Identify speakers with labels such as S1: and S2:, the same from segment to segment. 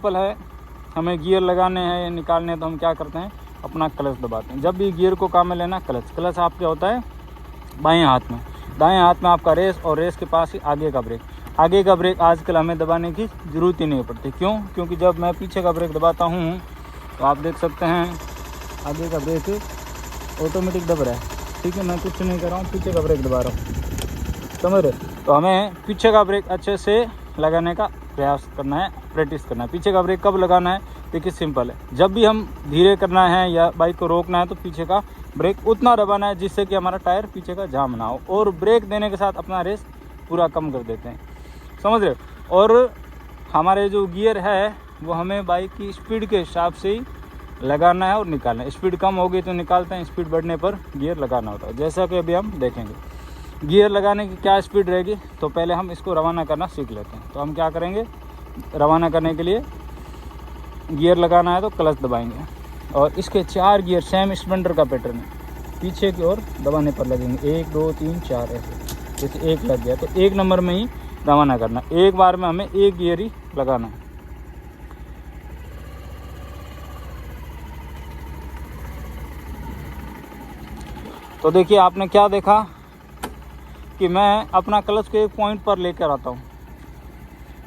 S1: Simple है, हमें gear लगाने हैं या निकालने हैं तो हम क्या करते हैं, अपना क्लच दबाते हैं। जब भी गियर को काम में लेना, क्लच आपके होता है बाएं हाथ में, दाएं हाथ में आपका रेस, और रेस के पास ही आगे का ब्रेक। आगे का ब्रेक आजकल हमें दबाने की ज़रूरत ही नहीं पड़ती। क्यों? क्योंकि जब मैं पीछे का ब्रेक दबाता हूँ तो आप देख सकते हैं आगे का ब्रेक ऑटोमेटिक दब रहा है। ठीक है, मैं कुछ नहीं कर रहा हूँ, पीछे का ब्रेक दबा रहा हूँ, समझ रहे? तो हमें पीछे का ब्रेक अच्छे से लगाने का प्रयास करना है, प्रैक्टिस करना है। पीछे का ब्रेक कब लगाना है? देखिए सिंपल है, जब भी हम धीरे करना है या बाइक को रोकना है तो पीछे का ब्रेक उतना दबाना है जिससे कि हमारा टायर पीछे का जाम ना हो, और ब्रेक देने के साथ अपना रेस पूरा कम कर देते हैं, समझ रहे? और हमारे जो गियर है वो हमें बाइक की स्पीड के हिसाब से ही लगाना है और निकालना है। स्पीड कम होगी तो निकालते हैं, स्पीड बढ़ने पर गियर लगाना होता है, जैसा कि अभी हम देखेंगे। गियर लगाने की क्या स्पीड रहेगी, तो पहले हम इसको रवाना करना सीख लेते हैं। तो हम क्या करेंगे, रवाना करने के लिए गियर लगाना है तो क्लच दबाएंगे, और इसके 4 गियर सेम स्प्लेंडर का पैटर्न है, पीछे की ओर दबाने पर लगेंगे, 1 2 3 4 ऐसे। जैसे 1 लग गया तो 1 नंबर में ही रवाना करना, एक बार में हमें 1 गियर ही लगाना है। तो देखिए आपने क्या देखा कि मैं अपना क्लच को एक पॉइंट पर लेकर आता हूँ,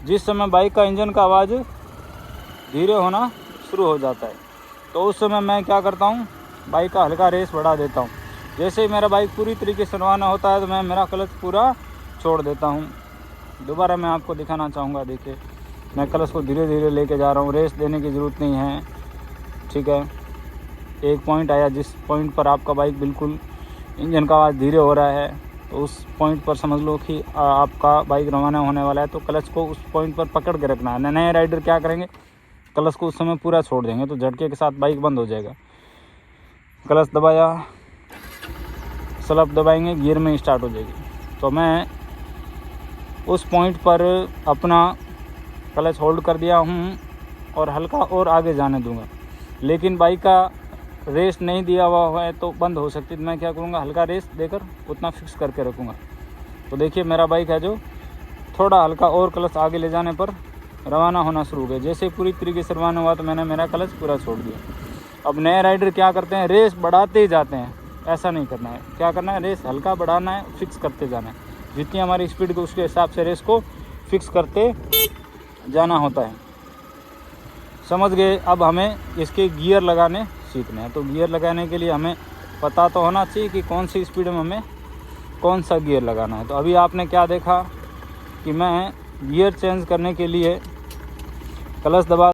S1: जिस समय बाइक का इंजन का आवाज़ धीरे होना शुरू हो जाता है तो उस समय मैं क्या करता हूँ, बाइक का हल्का रेस बढ़ा देता हूँ। जैसे ही मेरा बाइक पूरी तरीके से रवाना होता है तो मैं मेरा क्लच पूरा छोड़ देता हूँ। दोबारा मैं आपको दिखाना चाहूँगा, देखिए मैं क्लच को धीरे धीरे लेके जा रहा हूँ, रेस देने की ज़रूरत नहीं है। ठीक है, एक पॉइंट आया जिस पॉइंट पर आपका बाइक बिल्कुल इंजन का आवाज़ धीरे हो रहा है, तो उस पॉइंट पर समझ लो कि आपका बाइक रवाना होने वाला है। तो क्लच को उस पॉइंट पर पकड़ के रखना है। नए राइडर क्या करेंगे, क्लच को उस समय पूरा छोड़ देंगे तो झटके के साथ बाइक बंद हो जाएगा। क्लच दबाया, स्लप दबाएंगे, गियर में स्टार्ट हो जाएगी। तो मैं उस पॉइंट पर अपना क्लच होल्ड कर दिया हूँ और हल्का और आगे जाने दूंगा, लेकिन बाइक का रेस नहीं दिया हुआ है तो बंद हो सकती है। तो मैं क्या करूँगा, हल्का रेस देकर उतना फिक्स करके रखूँगा। तो देखिए मेरा बाइक है जो थोड़ा हल्का और क्लच आगे ले जाने पर रवाना होना शुरू हो गया। जैसे पूरी तरीके से रवाना हुआ तो मैंने मेरा क्लच पूरा छोड़ दिया। अब नए राइडर क्या करते हैं, रेस बढ़ाते ही जाते हैं, ऐसा नहीं करना है। क्या करना है, रेस हल्का बढ़ाना है, फिक्स करते जाना है। जितनी हमारी स्पीड को उसके हिसाब से रेस को फिक्स करते जाना होता है, समझ गए? अब हमें इसके गियर लगाने सीखने हैं। तो गियर लगाने के लिए हमें पता तो होना चाहिए कि कौन सी स्पीड में हमें कौन सा गियर लगाना है। तो अभी आपने क्या देखा कि मैं गियर चेंज करने के लिए क्लच दबा